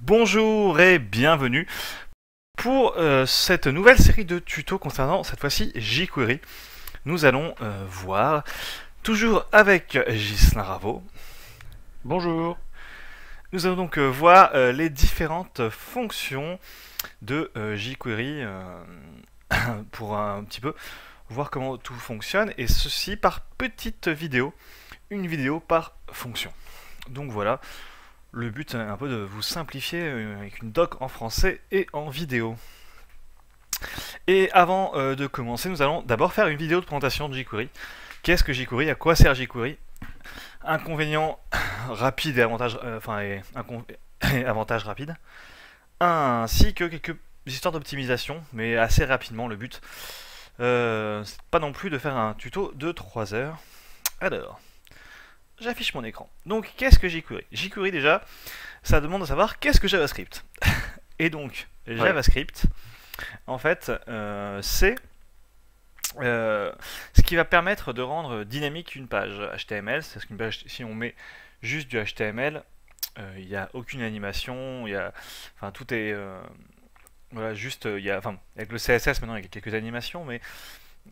Bonjour et bienvenue pour cette nouvelle série de tutos concernant cette fois-ci jQuery. Nous allons voir, toujours avec Ghislain Raveau. Bonjour. Nous allons donc voir les différentes fonctions de jQuery pour un petit peu voir comment tout fonctionne, et ceci par petites vidéos, une vidéo par fonction. Donc voilà. Le but est un peu de vous simplifier avec une doc en français et en vidéo. Et avant de commencer, nous allons d'abord faire une vidéo de présentation de jQuery. Qu'est-ce que jQuery? À quoi sert jQuery? Inconvénients rapides et avantages, et avantages rapides. Ainsi que quelques histoires d'optimisation, mais assez rapidement. Le but, c'est pas non plus de faire un tuto de 3 heures. Alors, j'affiche mon écran. Donc, qu'est-ce que jQuery? jQuery, déjà, ça demande à savoir qu'est-ce que JavaScript. Et donc, JavaScript, en fait, c'est ce qui va permettre de rendre dynamique une page HTML. C'est ce qu'une page, si on met juste du HTML, il n'y a aucune animation, enfin, tout est... voilà, juste, avec le CSS, maintenant, il y a quelques animations, mais...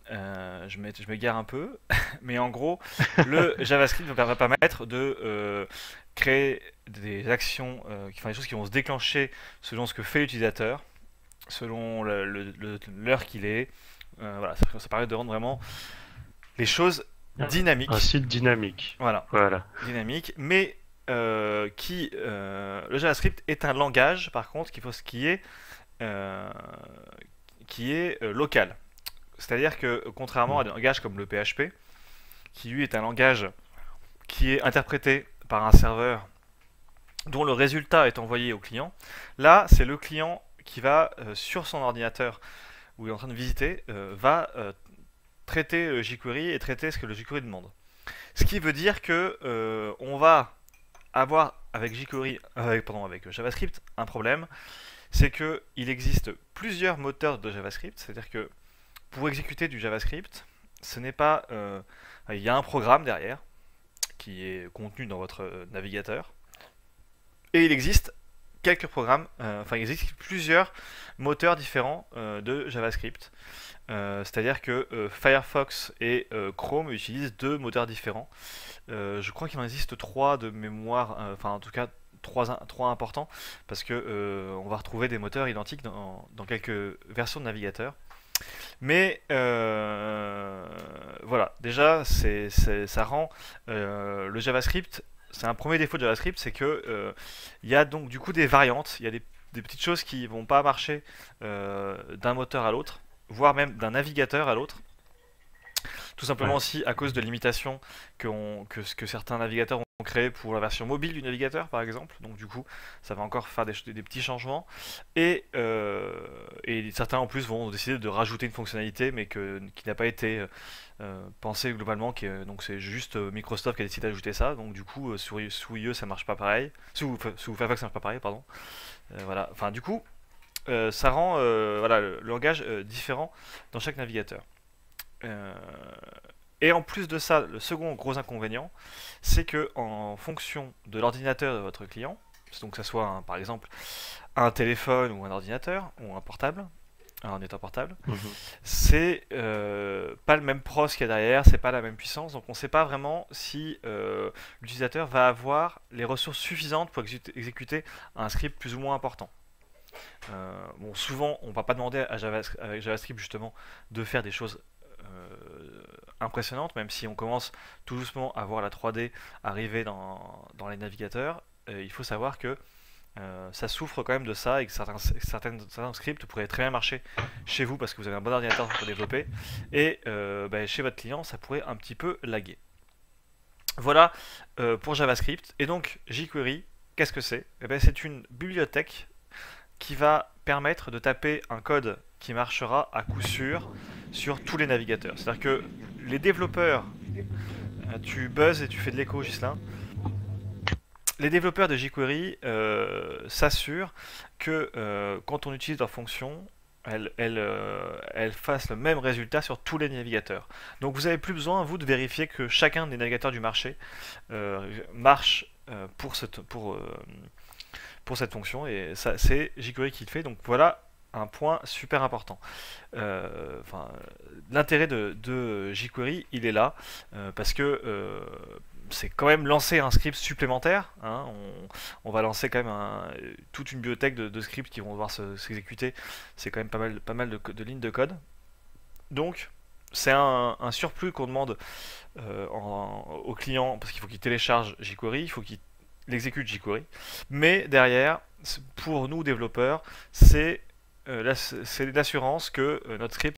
je m'égare un peu, mais en gros, le JavaScript va permettre de créer des actions, des choses qui vont se déclencher selon ce que fait l'utilisateur, selon l'heure qu'il est. Voilà, ça permet de rendre vraiment les choses dynamiques. Un site dynamique. Voilà, dynamique, mais le JavaScript est un langage, par contre, qui est local. C'est-à-dire que, contrairement à des langages comme le PHP, qui lui est un langage qui est interprété par un serveur dont le résultat est envoyé au client, là, c'est le client qui va, sur son ordinateur où il est en train de visiter, va traiter jQuery et traiter ce que le jQuery demande. Ce qui veut dire que on va avoir avec avec JavaScript un problème, c'est qu'il existe plusieurs moteurs de JavaScript, c'est-à-dire que pour exécuter du JavaScript, ce n'est pas... il y a un programme derrière qui est contenu dans votre navigateur, et il existe quelques programmes, il existe plusieurs moteurs différents de JavaScript. C'est-à-dire que Firefox et Chrome utilisent deux moteurs différents. Je crois qu'il en existe 3 de mémoire, en tout cas 3 importants, parce que on va retrouver des moteurs identiques dans quelques versions de navigateur. Mais voilà, déjà, ça rend le JavaScript. C'est un premier défaut de JavaScript, c'est que il y a donc du coup des variantes, il y a des petites choses qui vont pas marcher d'un moteur à l'autre, voire même d'un navigateur à l'autre. Tout simplement aussi à cause de limitations que certains navigateurs ont créé pour la version mobile du navigateur, par exemple. Donc du coup, ça va encore faire des petits changements. Et certains en plus vont décider de rajouter une fonctionnalité, mais qui n'a pas été pensée globalement. Donc c'est juste Microsoft qui a décidé d'ajouter ça. Donc du coup, sous IE ça marche pas pareil. Sous Firefox ça marche pas pareil, pardon. Voilà. Enfin du coup, ça rend voilà, le langage différent dans chaque navigateur. Et en plus de ça, le second gros inconvénient, c'est que en fonction de l'ordinateur de votre client, donc que ce soit par exemple un téléphone ou un ordinateur ou un portable, un ordinateur portable, c'est pas le même pros qu'il y a derrière, c'est pas la même puissance, donc on ne sait pas vraiment si l'utilisateur va avoir les ressources suffisantes pour exécuter un script plus ou moins important. Bon, souvent, on va pas demander avec JavaScript justement de faire des choses impressionnante, même si on commence tout doucement à voir la 3D arriver dans les navigateurs. Il faut savoir que ça souffre quand même de ça, et que certains scripts pourraient très bien marcher chez vous parce que vous avez un bon ordinateur pour développer, et chez votre client ça pourrait un petit peu laguer. Voilà pour JavaScript. Et donc jQuery, qu'est-ce que c'est? C'est une bibliothèque qui va permettre de taper un code qui marchera à coup sûr sur tous les navigateurs. C'est-à-dire que les développeurs, tu buzzes et tu fais de l'écho, Ghislain. Les développeurs de jQuery s'assurent que quand on utilise leur fonction, elle fasse le même résultat sur tous les navigateurs. Donc vous n'avez plus besoin, vous, de vérifier que chacun des navigateurs du marché marche pour cette fonction, et ça c'est jQuery qui le fait. Donc voilà un point super important. L'intérêt de jQuery, il est là, parce que c'est quand même lancer un script supplémentaire, hein. On va lancer quand même toute une bibliothèque de scripts qui vont devoir s'exécuter. C'est quand même pas mal de lignes de code. Donc c'est un surplus qu'on demande au client, parce qu'il faut qu'il télécharge jQuery, il faut qu'il exécute jQuery. Mais derrière, pour nous développeurs, c'est l'assurance que notre script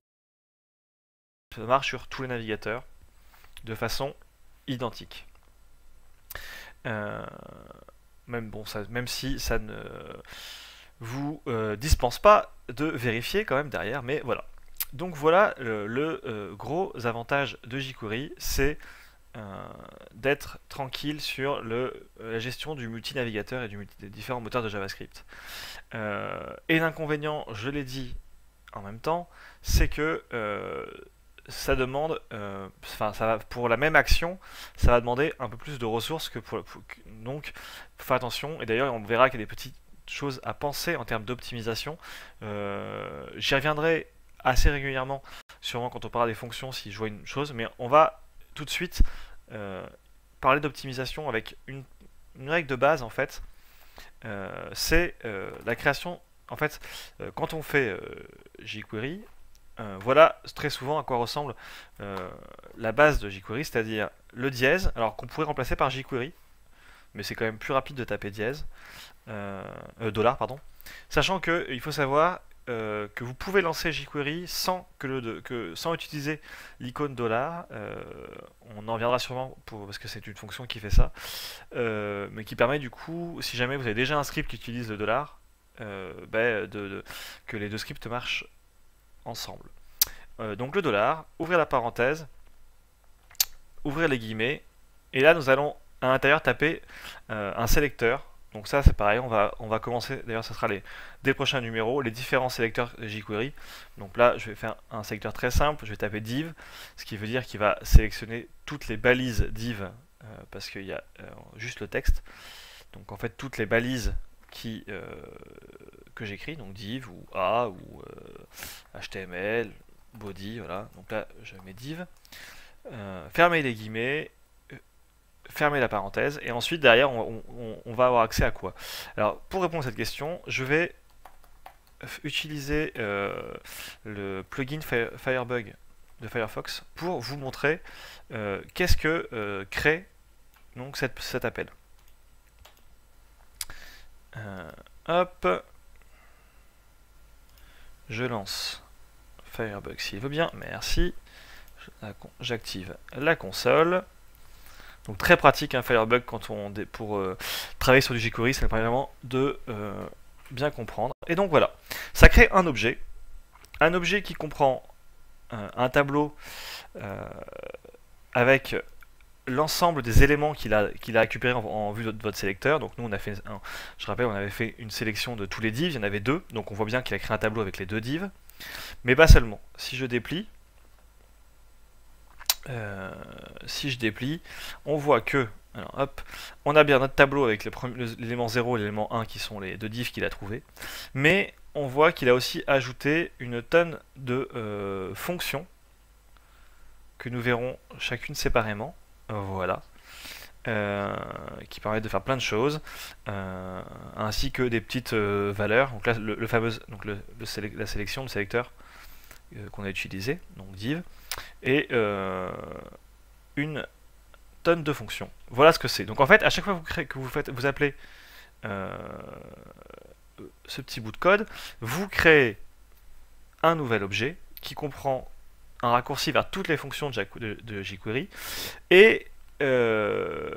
marche sur tous les navigateurs de façon identique. Même si ça ne vous dispense pas de vérifier quand même derrière, mais voilà. Donc voilà le gros avantage de jQuery, c'est d'être tranquille sur la gestion du multinavigateur et des différents moteurs de JavaScript. Et l'inconvénient, je l'ai dit en même temps, c'est que ça demande, pour la même action, ça va demander un peu plus de ressources que donc, faut faire attention. Et d'ailleurs, on verra qu'il y a des petites choses à penser en termes d'optimisation. J'y reviendrai assez régulièrement, sûrement quand on parlera des fonctions, si je vois une chose, mais on va tout de suite parler d'optimisation avec une règle de base, en fait. C'est la création, en fait, quand on fait jQuery, voilà très souvent à quoi ressemble la base de jQuery, c'est-à-dire le dièse, alors qu'on pourrait remplacer par jQuery, mais c'est quand même plus rapide de taper dièse, dollar, pardon, sachant qu'il faut savoir que vous pouvez lancer jQuery sans utiliser l'icône $. On en reviendra sûrement parce que c'est une fonction qui fait ça, mais qui permet du coup, si jamais vous avez déjà un script qui utilise le $, que les deux scripts marchent ensemble. Donc le $, ouvrir la parenthèse, ouvrir les guillemets, et là nous allons à l'intérieur taper un sélecteur. Donc ça c'est pareil, on va commencer, d'ailleurs ça sera dès le prochain numéro, les différents sélecteurs jQuery. Donc là je vais faire un sélecteur très simple, je vais taper div, ce qui veut dire qu'il va sélectionner toutes les balises div, parce qu'il y a juste le texte. Donc en fait toutes les balises que j'écris, donc div ou A ou HTML, body, voilà. Donc là je mets div, fermer les guillemets, fermer la parenthèse, et ensuite derrière on va avoir accès à quoi? Alors pour répondre à cette question, je vais utiliser le plugin Firebug de Firefox pour vous montrer qu'est-ce que crée donc cet appel. Hop, je lance Firebug s'il veut bien, merci. J'active la console. Donc très pratique, hein, Firebug, pour travailler sur du jQuery, ça permet vraiment de bien comprendre. Et donc voilà, ça crée un objet qui comprend un tableau avec l'ensemble des éléments qu'il a récupérés en vue de votre sélecteur. Donc nous je rappelle, on avait fait une sélection de tous les divs, il y en avait 2, donc on voit bien qu'il a créé un tableau avec les 2 divs, mais pas seulement. Si je déplie, on voit que, alors hop, on a bien notre tableau avec l'élément 0 et l'élément 1 qui sont les 2 divs qu'il a trouvés, mais on voit qu'il a aussi ajouté une tonne de fonctions que nous verrons chacune séparément, voilà, qui permettent de faire plein de choses, ainsi que des petites valeurs. Donc là, la sélection, le sélecteur qu'on a utilisé, donc div, et une tonne de fonctions. Voilà ce que c'est. Donc en fait, à chaque fois que vous appelez ce petit bout de code, vous créez un nouvel objet qui comprend un raccourci vers toutes les fonctions de jQuery, et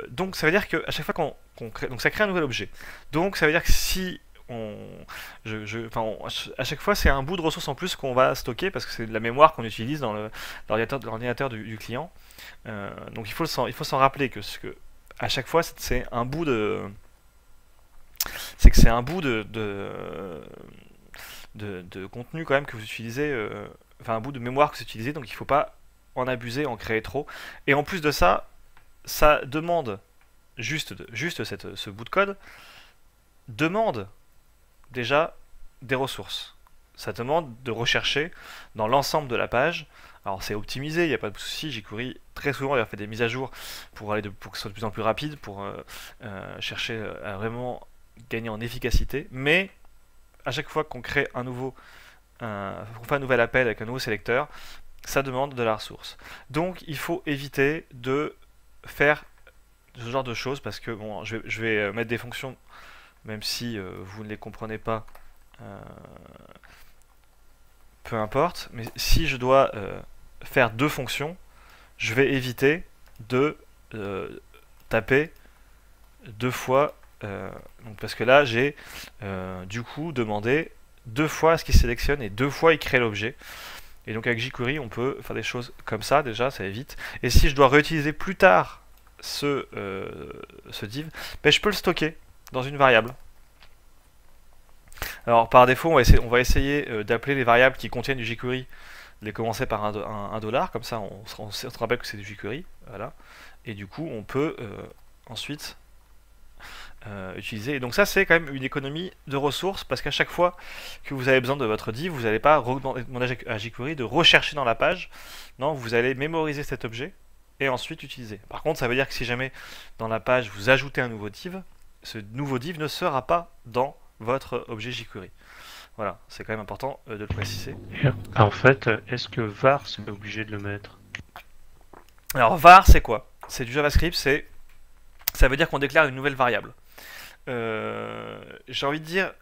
donc ça veut dire que à chaque fois qu'on crée, donc ça crée un nouvel objet. Donc ça veut dire que si à chaque fois c'est un bout de ressource en plus qu'on va stocker, parce que c'est de la mémoire qu'on utilise dans l'ordinateur du client. Donc il faut s'en rappeler que à chaque fois c'est un bout de contenu quand même que vous utilisez, un bout de mémoire que vous utilisez, donc il ne faut pas en abuser, en créer trop. Et en plus de ça, ça demande juste ce bout de code demande déjà des ressources. Ça demande de rechercher dans l'ensemble de la page. Alors c'est optimisé, il n'y a pas de souci. jQuery très souvent il a fait des mises à jour pour pour que ce soit de plus en plus rapide, pour chercher à vraiment gagner en efficacité. Mais à chaque fois qu'on crée qu'on fait un nouvel appel avec un nouveau sélecteur, ça demande de la ressource. Donc il faut éviter de faire ce genre de choses parce que bon, je vais mettre des fonctions, même si vous ne les comprenez pas, peu importe. Mais si je dois faire deux fonctions, je vais éviter de taper deux fois, donc parce que là j'ai du coup demandé deux fois ce qu'il sélectionne et deux fois il crée l'objet. Et donc avec jQuery on peut faire des choses comme ça, déjà ça évite. Et si je dois réutiliser plus tard ce div, ben, je peux le stocker dans une variable. Alors par défaut on va essayer d'appeler les variables qui contiennent du jQuery, de les commencer par un $, comme ça on se rappelle que c'est du jQuery, voilà. Et du coup on peut ensuite utiliser. Et donc ça c'est quand même une économie de ressources parce qu'à chaque fois que vous avez besoin de votre div, vous n'allez pas demander à jQuery de rechercher dans la page. Non, vous allez mémoriser cet objet et ensuite utiliser. Par contre, ça veut dire que si jamais dans la page vous ajoutez un nouveau div, ce nouveau div ne sera pas dans votre objet jQuery. Voilà, c'est quand même important de le préciser. En fait, est-ce que var c'est obligé de le mettre? Alors var c'est quoi? C'est du JavaScript, ça veut dire qu'on déclare une nouvelle variable. J'ai envie de dire,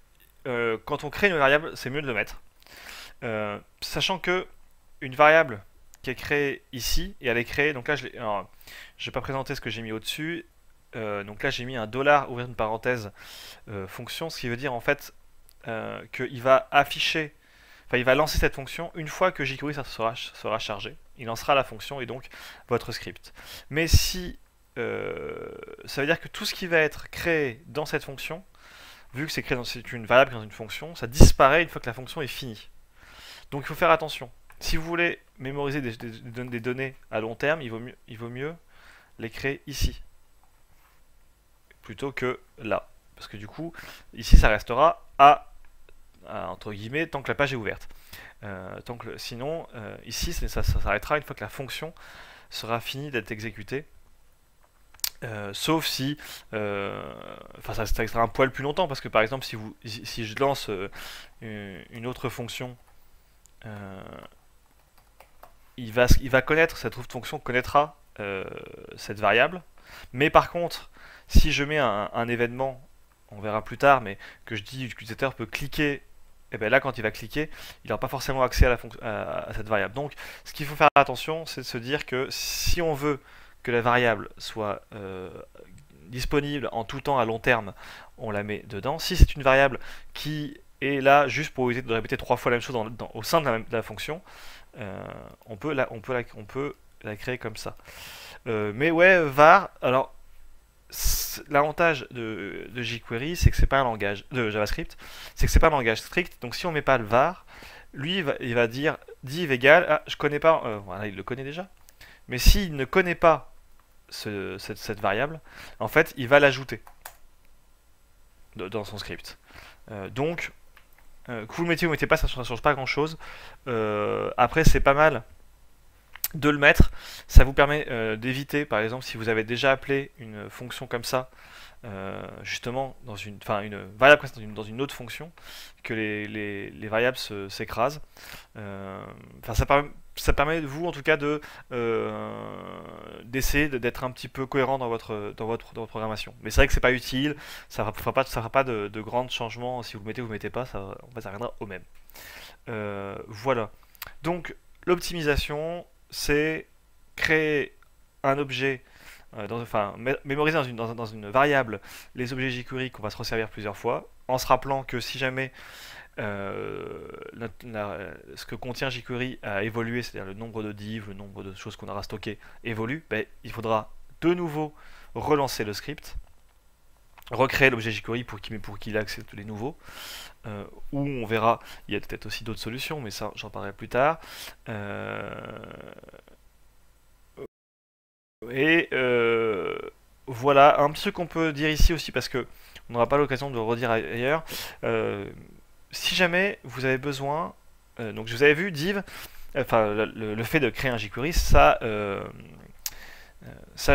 quand on crée une variable, c'est mieux de le mettre. Sachant que une variable qui est créée ici, et elle est créée, donc là je vais pas présenter ce que j'ai mis au-dessus, donc là j'ai mis un $, ouvrir une parenthèse, fonction, ce qui veut dire en fait qu'il va afficher, enfin il va lancer cette fonction une fois que jQuery sera chargé. Il lancera la fonction et donc votre script. Mais si ça veut dire que tout ce qui va être créé dans cette fonction, vu que c'est une variable dans une fonction, ça disparaît une fois que la fonction est finie. Donc il faut faire attention. Si vous voulez mémoriser des données à long terme, il vaut mieux les créer ici, plutôt que là. Parce que du coup, ici ça restera entre guillemets, tant que la page est ouverte. Sinon, ici ça s'arrêtera une fois que la fonction sera finie d'être exécutée. Sauf si, ça restera un poil plus longtemps parce que par exemple si je lance une autre fonction, il va connaître, cette autre fonction connaîtra cette variable, mais par contre si je mets un événement, on verra plus tard, mais que je dis l'utilisateur peut cliquer, et bien là quand il va cliquer il n'aura pas forcément accès à cette variable. Donc ce qu'il faut faire attention, c'est de se dire que si on veut que la variable soit disponible en tout temps à long terme, on la met dedans. Si c'est une variable qui est là juste pour éviter de répéter 3 fois la même chose au sein de la fonction, on peut la créer comme ça. Mais ouais, var, alors l'avantage de jQuery, c'est que c'est pas un langage de JavaScript, c'est que c'est pas un langage strict. Donc si on met pas le var, lui il va dire div égale, ah je connais pas, voilà, il le connaît déjà. Mais s'il ne connaît pas cette variable, en fait, il va l'ajouter dans son script. Donc, que vous le mettiez ou vous ne mettez pas, ça ne change pas grand-chose. Après, c'est pas mal de le mettre. Ça vous permet d'éviter, par exemple, si vous avez déjà appelé une fonction comme ça, justement dans une variable dans une autre fonction, que les variables s'écrasent. Ça permet vous en tout cas d'essayer d'être un petit peu cohérent dans votre programmation. Mais c'est vrai que c'est pas utile, ça fera pas de grands changements si vous le mettez ou vous le mettez pas, ça reviendra au même. Voilà. Donc l'optimisation, c'est créer un objet, mémoriser dans une variable les objets jQuery qu'on va se resservir plusieurs fois, en se rappelant que si jamais ce que contient jQuery a évolué, c'est-à-dire le nombre de divs, le nombre de choses qu'on aura stockées évolue, ben, il faudra de nouveau relancer le script, recréer l'objet jQuery pour qu'il accepte les nouveaux, ou on verra, il y a peut-être aussi d'autres solutions, mais ça j'en parlerai plus tard. Et voilà, un petit truc qu'on peut dire ici aussi, parce que on n'aura pas l'occasion de le redire ailleurs. Si jamais vous avez besoin, donc je vous avais vu div, enfin le fait de créer un jQuery, ça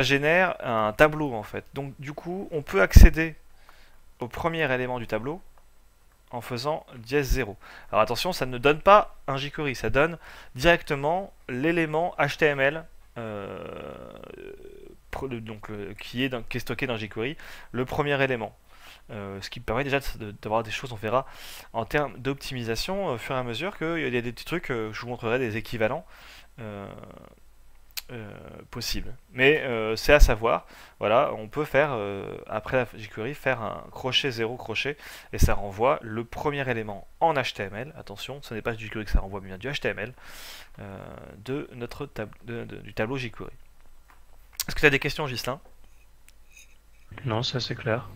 génère un tableau en fait. Donc du coup, on peut accéder au premier élément du tableau en faisant dièse 0. Alors attention, ça ne donne pas un jQuery, ça donne directement l'élément HTML qui est stocké dans jQuery, le premier élément. Ce qui permet déjà d'avoir des choses, on verra, en termes d'optimisation, au fur et à mesure qu'il y a des petits trucs, je vous montrerai des équivalents possibles. Mais c'est à savoir, voilà, on peut faire, après la jQuery, faire un crochet 0 crochet, et ça renvoie le premier élément en HTML. Attention, ce n'est pas du jQuery que ça renvoie, mais bien du HTML du tableau jQuery. Est-ce que tu as des questions, Ghislain? Non, ça c'est clair.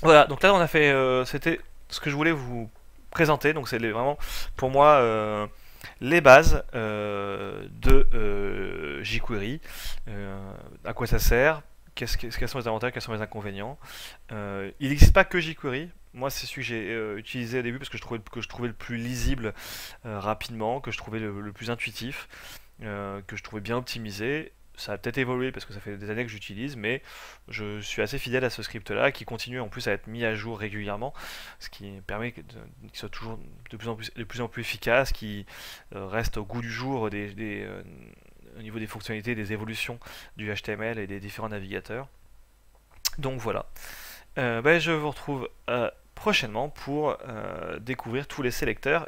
Voilà, donc là on a fait, c'était ce que je voulais vous présenter, donc c'est vraiment pour moi les bases de jQuery, à quoi ça sert, quels sont les avantages, quels sont les inconvénients. Il n'existe pas que jQuery, moi c'est celui que j'ai utilisé au début parce que je trouvais le plus lisible rapidement, que je trouvais le plus intuitif, que je trouvais bien optimisé. Ça a peut-être évolué parce que ça fait des années que j'utilise, mais je suis assez fidèle à ce script-là qui continue en plus à être mis à jour régulièrement, ce qui permet qu'il soit toujours de plus en plus efficace, qui reste au goût du jour au niveau des fonctionnalités, des évolutions du HTML et des différents navigateurs. Donc voilà. Je vous retrouve prochainement pour découvrir tous les sélecteurs